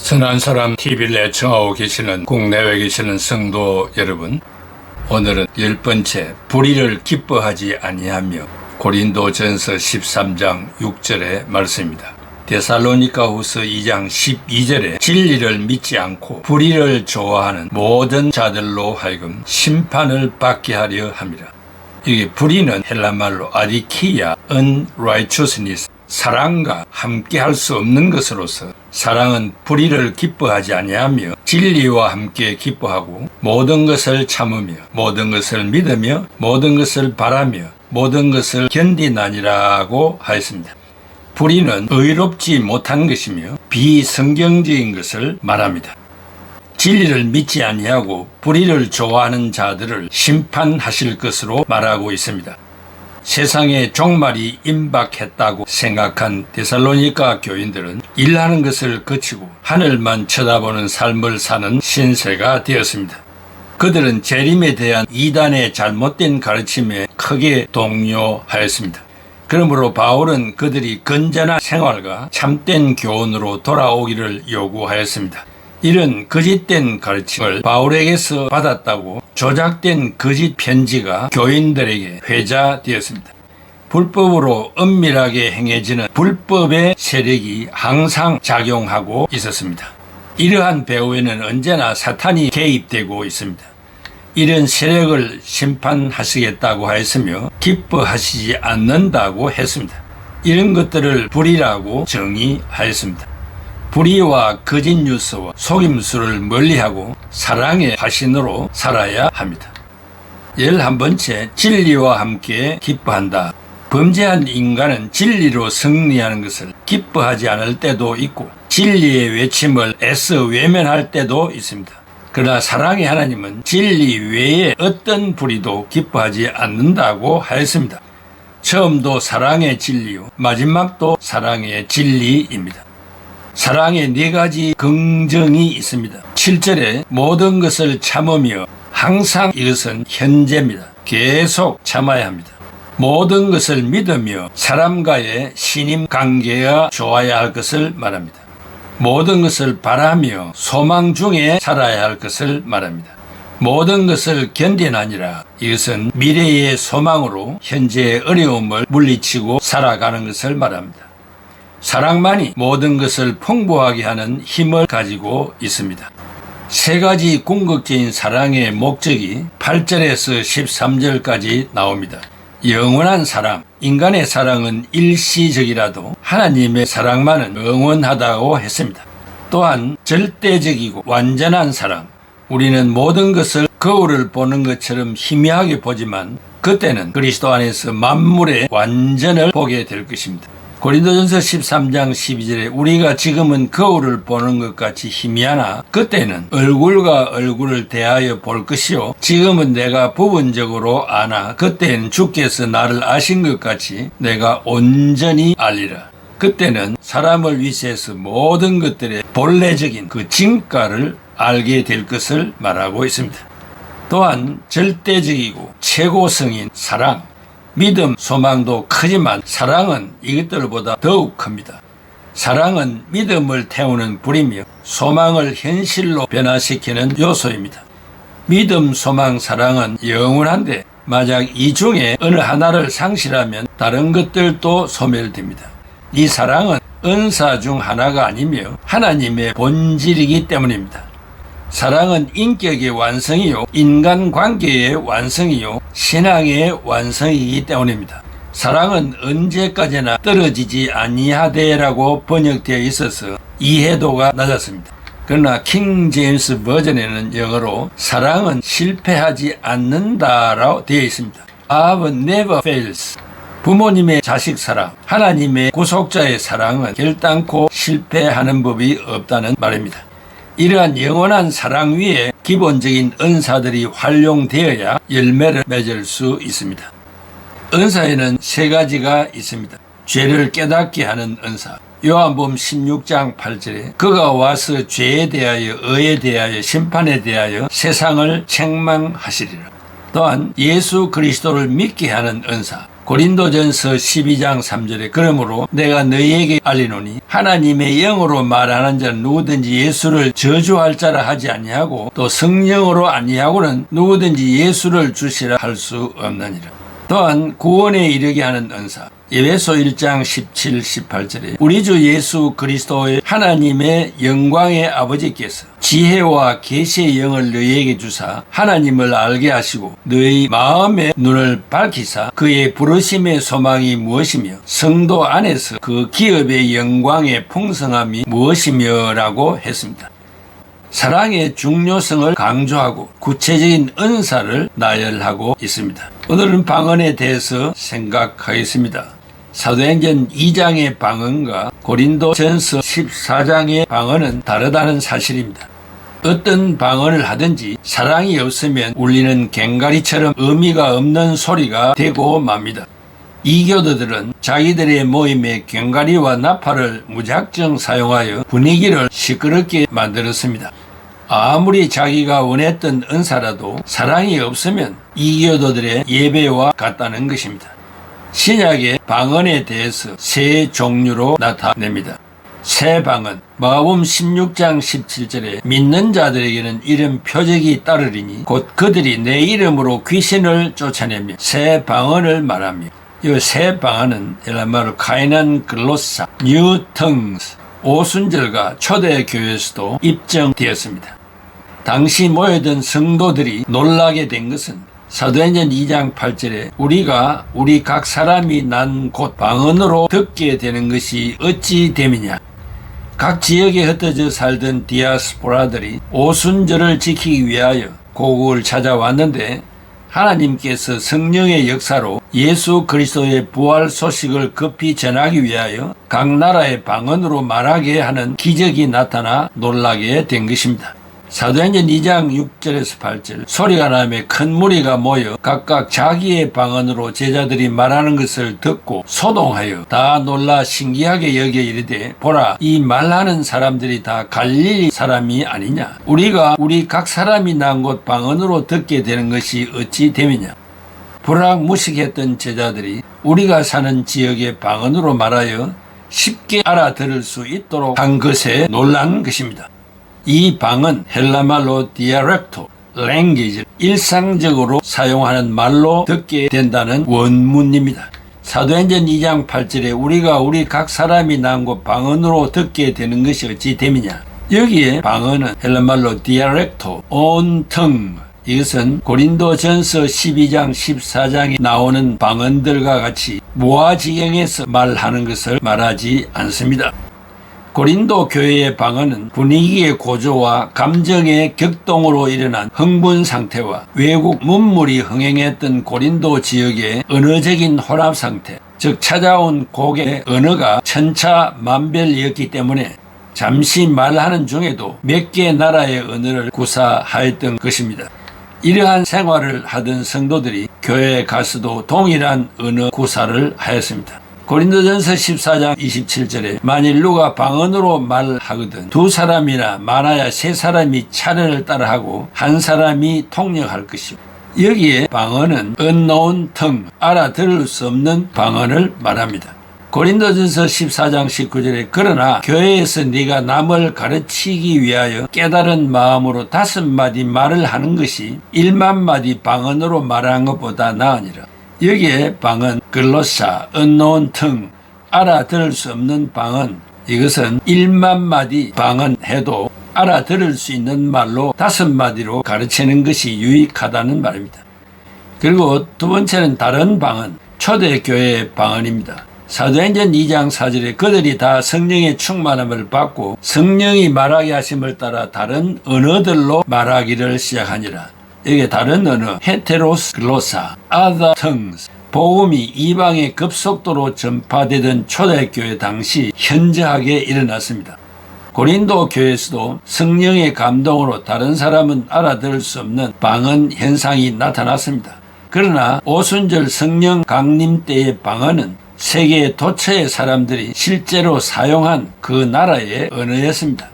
선한 사람 TV를 애청하고 계시는 국내외 계시는 성도 여러분, 오늘은 10번째 불의를 기뻐하지 아니하며 고린도전서 13장 6절의 말씀입니다. 데살로니가후서 2장 12절에 진리를 믿지 않고 불의를 좋아하는 모든 자들로 하여금 심판을 받게 하려 합니다. 이게 불의는 헬라말로 아디키야, unrighteousness, 사랑과 함께 할 수 없는 것으로서 사랑은 불의를 기뻐하지 아니하며 진리와 함께 기뻐하고 모든 것을 참으며 모든 것을 믿으며 모든 것을 바라며 모든 것을 견디나니라고 하였습니다. 불의는 의롭지 못한 것이며 비성경적인 것을 말합니다. 진리를 믿지 아니하고 불의를 좋아하는 자들을 심판하실 것으로 말하고 있습니다. 세상에 종말이 임박했다고 생각한 데살로니가 교인들은 일하는 것을 그치고 하늘만 쳐다보는 삶을 사는 신세가 되었습니다. 그들은 재림에 대한 이단의 잘못된 가르침에 크게 동요하였습니다. 그러므로 바울은 그들이 건전한 생활과 참된 교훈으로 돌아오기를 요구하였습니다. 이런 거짓된 가르침을 바울에게서 받았다고 조작된 거짓 편지가 교인들에게 회자되었습니다. 불법으로 은밀하게 행해지는 불법의 세력이 항상 작용하고 있었습니다. 이러한 배후에는 언제나 사탄이 개입되고 있습니다. 이런 세력을 심판하시겠다고 하였으며 기뻐하시지 않는다고 했습니다. 이런 것들을 불의라고 정의하였습니다. 불의와 거짓 뉴스와 속임수를 멀리하고 사랑의 화신으로 살아야 합니다. 11번째, 진리와 함께 기뻐한다. 범죄한 인간은 진리로 승리하는 것을 기뻐하지 않을 때도 있고 진리의 외침을 애써 외면할 때도 있습니다. 그러나 사랑의 하나님은 진리 외에 어떤 불의도 기뻐하지 않는다고 하였습니다. 처음도 사랑의 진리요, 마지막도 사랑의 진리입니다. 사랑에 4가지 긍정이 있습니다. 7절에 모든 것을 참으며, 항상 이것은 현재입니다. 계속 참아야 합니다. 모든 것을 믿으며 사람과의 신임 관계가 좋아야 할 것을 말합니다. 모든 것을 바라며 소망 중에 살아야 할 것을 말합니다. 모든 것을 견디나니라. 이것은 미래의 소망으로 현재의 어려움을 물리치고 살아가는 것을 말합니다. 사랑만이 모든 것을 풍부하게 하는 힘을 가지고 있습니다. 3가지 궁극적인 사랑의 목적이 8절에서 13절까지 나옵니다. 영원한 사랑, 인간의 사랑은 일시적이라도 하나님의 사랑만은 영원하다고 했습니다. 또한 절대적이고 완전한 사랑, 우리는 모든 것을 거울을 보는 것처럼 희미하게 보지만 그때는 그리스도 안에서 만물의 완전을 보게 될 것입니다. 고린도전서 13장 12절에 우리가 지금은 거울을 보는 것 같이 희미하나 그때는 얼굴과 얼굴을 대하여 볼 것이요 지금은 내가 부분적으로 아나 그때는 주께서 나를 아신 것 같이 내가 온전히 알리라. 그때는 사람을 위시해서 모든 것들의 본래적인 그 진가를 알게 될 것을 말하고 있습니다. 또한 절대적이고 최고성인 사랑, 믿음, 소망도 크지만 사랑은 이것들보다 더욱 큽니다. 사랑은 믿음을 태우는 불이며 소망을 현실로 변화시키는 요소입니다. 믿음, 소망, 사랑은 영원한데 만약 이 중에 어느 하나를 상실하면 다른 것들도 소멸됩니다. 이 사랑은 은사 중 하나가 아니며 하나님의 본질이기 때문입니다. 사랑은 인격의 완성이요, 인간관계의 완성이요, 신앙의 완성이기 때문입니다. 사랑은 언제까지나 떨어지지 아니하되라고 번역되어 있어서 이해도가 낮았습니다. 그러나 킹 제임스 버전에는 영어로 사랑은 실패하지 않는다라고 되어 있습니다. Love never fails. 부모님의 자식 사랑, 하나님의 구속자의 사랑은 결단코 실패하는 법이 없다는 말입니다. 이러한 영원한 사랑 위에 기본적인 은사들이 활용되어야 열매를 맺을 수 있습니다. 은사에는 3가지가 있습니다. 죄를 깨닫게 하는 은사. 요한복음 16장 8절에 그가 와서 죄에 대하여, 의에 대하여, 심판에 대하여 세상을 책망하시리라. 또한 예수 그리스도를 믿게 하는 은사. 고린도전서 12장 3절에 그러므로 내가 너희에게 알리노니 하나님의 영으로 말하는 자는 누구든지 예수를 저주할 자라 하지 아니하고 또 성령으로 아니하고는 누구든지 예수를 주시라 할 수 없느니라. 또한 구원에 이르게 하는 은사 에베소 1장 17, 18절에 우리 주 예수 그리스도의 하나님의 영광의 아버지께서 지혜와 계시의 영을 너희에게 주사 하나님을 알게 하시고 너희 마음의 눈을 밝히사 그의 부르심의 소망이 무엇이며 성도 안에서 그 기업의 영광의 풍성함이 무엇이며 라고 했습니다. 사랑의 중요성을 강조하고 구체적인 은사를 나열하고 있습니다. 오늘은 방언에 대해서 생각하겠습니다. 사도행전 2장의 방언과 고린도전서 14장의 방언은 다르다는 사실입니다. 어떤 방언을 하든지 사랑이 없으면 울리는 꽹과리처럼 의미가 없는 소리가 되고 맙니다. 이교도들은 자기들의 모임에 꽹과리와 나팔을 무작정 사용하여 분위기를 시끄럽게 만들었습니다. 아무리 자기가 원했던 은사라도 사랑이 없으면 이교도들의 예배와 같다는 것입니다. 신약의 방언에 대해서 세 종류로 나타냅니다. 새 방언, 마가복음 16장 17절에 믿는 자들에게는 이런 표적이 따르리니 곧 그들이 내 이름으로 귀신을 쫓아내며 새 방언을 말하며 이 새 방언은 헬라말로 카이난 글로사, 뉴 텅스, 오순절과 초대교회에서도 입증되었습니다. 당시 모여든 성도들이 놀라게 된 것은 사도행전 2장 8절에 우리가 우리 각 사람이 난 곳 방언으로 듣게 되는 것이 어찌 됨이냐. 각 지역에 흩어져 살던 디아스포라들이 오순절을 지키기 위하여 고국을 찾아왔는데 하나님께서 성령의 역사로 예수 그리스도의 부활 소식을 급히 전하기 위하여 각 나라의 방언으로 말하게 하는 기적이 나타나 놀라게 된 것입니다. 사도행전 2장 6절에서 8절 소리가 나며 큰 무리가 모여 각각 자기의 방언으로 제자들이 말하는 것을 듣고 소동하여 다 놀라 신기하게 여겨 이르되 보라 이 말하는 사람들이 다 갈릴리 사람이 아니냐. 우리가 우리 각 사람이 난 곳 방언으로 듣게 되는 것이 어찌 됨이냐. 불황무식했던 제자들이 우리가 사는 지역의 방언으로 말하여 쉽게 알아들을 수 있도록 한 것에 놀란 것입니다. 이 방언 헬라말로 디아렉토, 랭귀지, 일상적으로 사용하는 말로 듣게 된다는 원문입니다. 사도행전 2장 8절에 우리가 우리 각 사람이 난 곳 방언으로 듣게 되는 것이 어찌 됨이냐. 여기에 방언은 헬라말로 디아렉토, 온텅, 이것은 고린도전서 12장 14장에 나오는 방언들과 같이 무아지경에서 말하는 것을 말하지 않습니다. 고린도 교회의 방언은 분위기의 고조와 감정의 격동으로 일어난 흥분 상태와 외국 문물이 흥행했던 고린도 지역의 언어적인 혼합 상태, 즉 찾아온 곡의 언어가 천차만별이었기 때문에 잠시 말하는 중에도 몇 개 나라의 언어를 구사하였던 것입니다. 이러한 생활을 하던 성도들이 교회에 가서도 동일한 언어 구사를 하였습니다. 고린도전서 14장 27절에 만일 누가 방언으로 말하거든 두 사람이나 많아야 세 사람이 차례를 따라하고 한 사람이 통역할 것이요. 여기에 방언은 unknown tongue, 알아들을 수 없는 방언을 말합니다. 고린도전서 14장 19절에 그러나 교회에서 네가 남을 가르치기 위하여 깨달은 마음으로 5마디 말을 하는 것이 1만마디 방언으로 말하는 것보다 나으니라. 여기에 방언, 글로사, unknown tongue, 알아들을 수 없는 방언, 이것은 1만마디 방언해도 알아들을 수 있는 말로 5마디로 가르치는 것이 유익하다는 말입니다. 그리고 두 번째는 다른 방언, 초대교회의 방언입니다. 사도행전 2장 4절에 그들이 다 성령의 충만함을 받고 성령이 말하게 하심을 따라 다른 언어들로 말하기를 시작하니라. 여기 다른 언어, 헤테로스 글로사, other tongues, 복음이 이방에 급속도로 전파되던 초대교회 당시 현저하게 일어났습니다. 고린도 교회에서도 성령의 감동으로 다른 사람은 알아들을 수 없는 방언 현상이 나타났습니다. 그러나 오순절 성령 강림 때의 방언은 세계 도처의 사람들이 실제로 사용한 그 나라의 언어였습니다.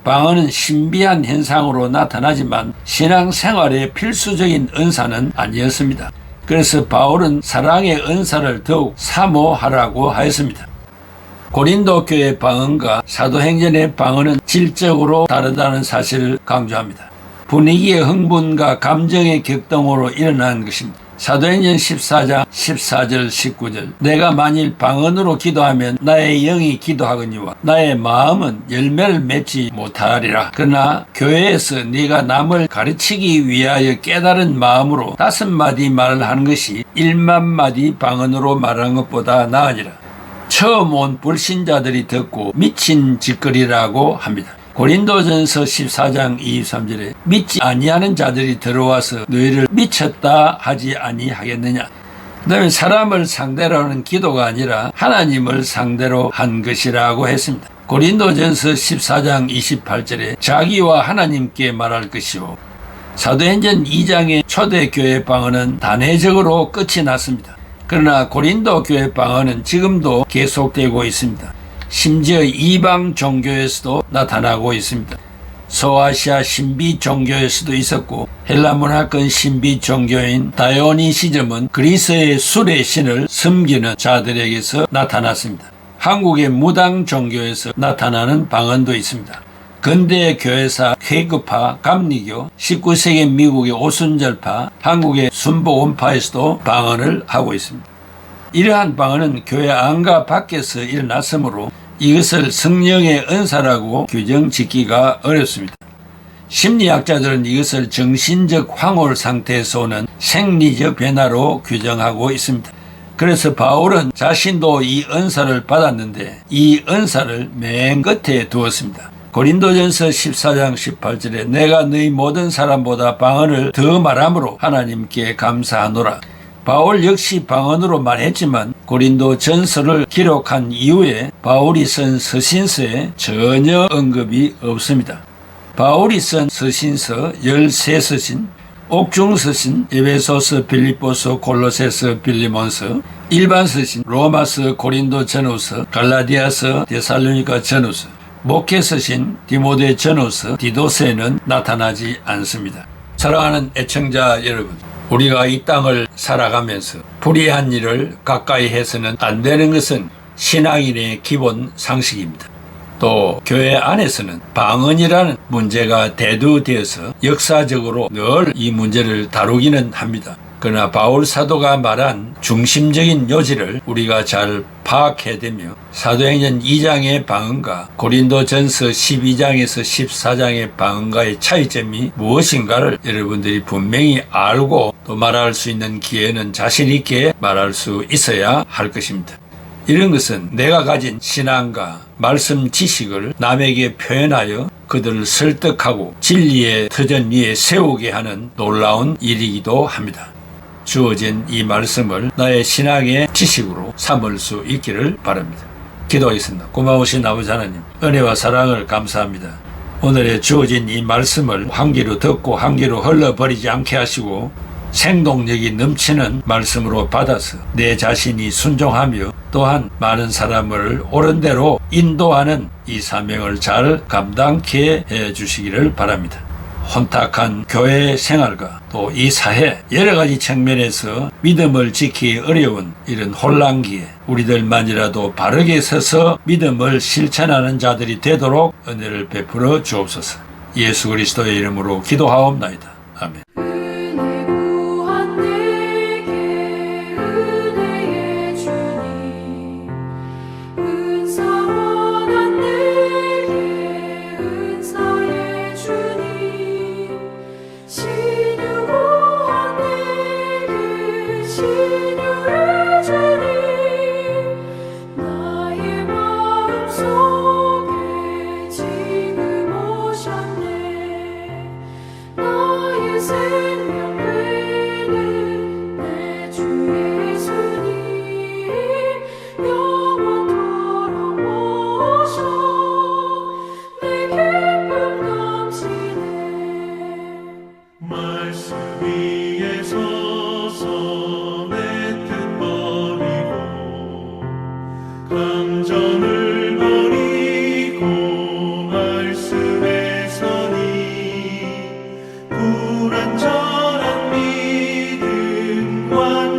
방언은 신비한 현상으로 나타나지만 신앙생활의 필수적인 은사는 아니었습니다. 그래서 바울은 사랑의 은사를 더욱 사모하라고 하였습니다. 고린도 교회 방언과 사도행전의 방언은 질적으로 다르다는 사실을 강조합니다. 분위기의 흥분과 감정의 격동으로 일어난 것입니다. 사도행전 14장 14절 19절 내가 만일 방언으로 기도하면 나의 영이 기도하거니와 나의 마음은 열매를 맺지 못하리라. 그러나 교회에서 네가 남을 가르치기 위하여 깨달은 마음으로 5마디 말을 하는 것이 1만 마디 방언으로 말하는 것보다 나으니라. 처음 온 불신자들이 듣고 미친 짓거리라고 합니다. 고린도전서 14장 23절에 믿지 아니하는 자들이 들어와서 너희를 미쳤다 하지 아니하겠느냐. 그 다음에 사람을 상대로 하는 기도가 아니라 하나님을 상대로 한 것이라고 했습니다. 고린도전서 14장 28절에 자기와 하나님께 말할 것이요. 사도행전 2장의 초대교회 방언은 단회적으로 끝이 났습니다. 그러나 고린도 교회 방언은 지금도 계속되고 있습니다. 심지어 이방 종교에서도 나타나고 있습니다. 소아시아 신비 종교에서도 있었고 헬라 문화권 신비 종교인 다이오니시즘은 그리스의 술의 신을 섬기는 자들에게서 나타났습니다. 한국의 무당 종교에서 나타나는 방언도 있습니다. 근대의 교회사 쾌거파, 감리교, 19세기 미국의 오순절파, 한국의 순복음파에서도 방언을 하고 있습니다. 이러한 방언은 교회 안과 밖에서 일어났으므로 이것을 성령의 은사라고 규정짓기가 어렵습니다. 심리학자들은 이것을 정신적 황홀 상태에서 오는 생리적 변화로 규정하고 있습니다. 그래서 바울은 자신도 이 은사를 받았는데 이 은사를 맨 끝에 두었습니다. 고린도전서 14장 18절에 내가 너희 모든 사람보다 방언을 더 말함으로 하나님께 감사하노라. 바울 역시 방언으로 말했지만 고린도 전서를 기록한 이후에 바울이 쓴 서신서에 전혀 언급이 없습니다. 바울이 쓴 서신서 13서신, 옥중서신, 에베소서, 빌립보서, 골로새서, 빌리몬서, 일반서신, 로마서, 고린도 전후서, 갈라디아서, 데살로니가 전후서, 목회서신, 디모데 전후서, 디도서에는 나타나지 않습니다. 사랑하는 애청자 여러분, 우리가 이 땅을 살아가면서 불의한 일을 가까이 해서는 안 되는 것은 신앙인의 기본 상식입니다. 또 교회 안에서는 방언이라는 문제가 대두되어서 역사적으로 늘 이 문제를 다루기는 합니다. 그러나 바울 사도가 말한 중심적인 요지를 우리가 잘 파악해야 되며 사도행전 2장의 방언과 고린도전서 12장에서 14장의 방언과의 차이점이 무엇인가를 여러분들이 분명히 알고 또 말할 수 있는 기회는 자신 있게 말할 수 있어야 할 것입니다. 이런 것은 내가 가진 신앙과 말씀 지식을 남에게 표현하여 그들을 설득하고 진리의 터전 위에 세우게 하는 놀라운 일이기도 합니다. 주어진 이 말씀을 나의 신앙의 지식으로 삼을 수 있기를 바랍니다. 기도하겠습니다. 고마우신 아버지 하나님, 은혜와 사랑을 감사합니다. 오늘의 주어진 이 말씀을 한 귀로 듣고 한 귀로 흘러버리지 않게 하시고 생동력이 넘치는 말씀으로 받아서 내 자신이 순종하며 또한 많은 사람을 옳은 대로 인도하는 이 사명을 잘 감당케 해주시기를 바랍니다. 혼탁한 교회 생활과 또 이 사회 여러 가지 측면에서 믿음을 지키기 어려운 이런 혼란기에 우리들만이라도 바르게 서서 믿음을 실천하는 자들이 되도록 은혜를 베풀어 주옵소서. 예수 그리스도의 이름으로 기도하옵나이다. 아멘. 감정을 버리고 말씀에 서니 불완전한 믿음과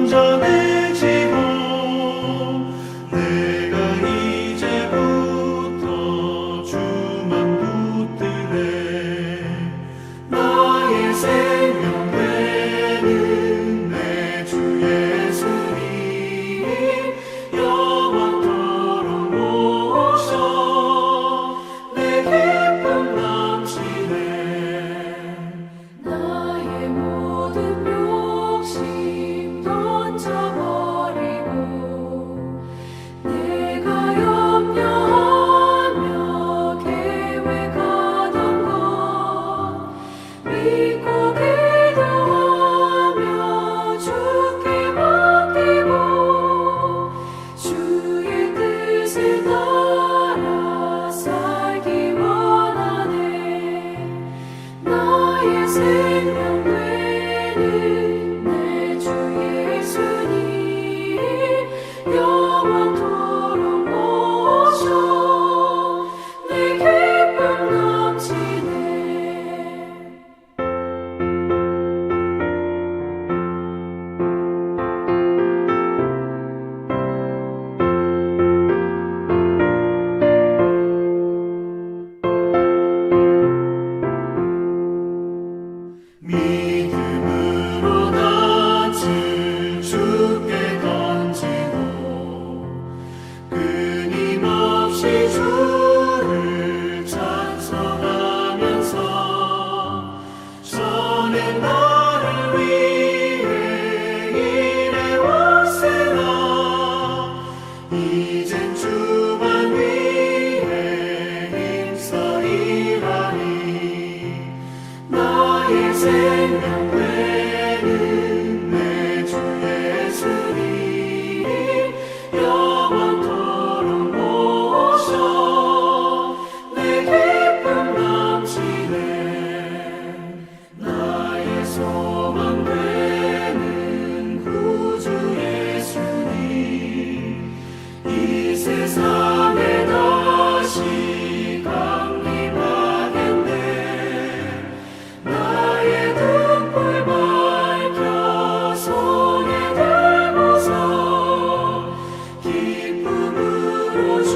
이젠 주만 위해 힘써 일하리. 나의 생명 되는 내 주 예수님 영원토록 모셔 내 기쁨 넘치네. 나의 소망 되는 구주 예수님 이 세상에 다시 강림하겠네. 나의 등불 밝혀 손에 들고서 기쁨으로 주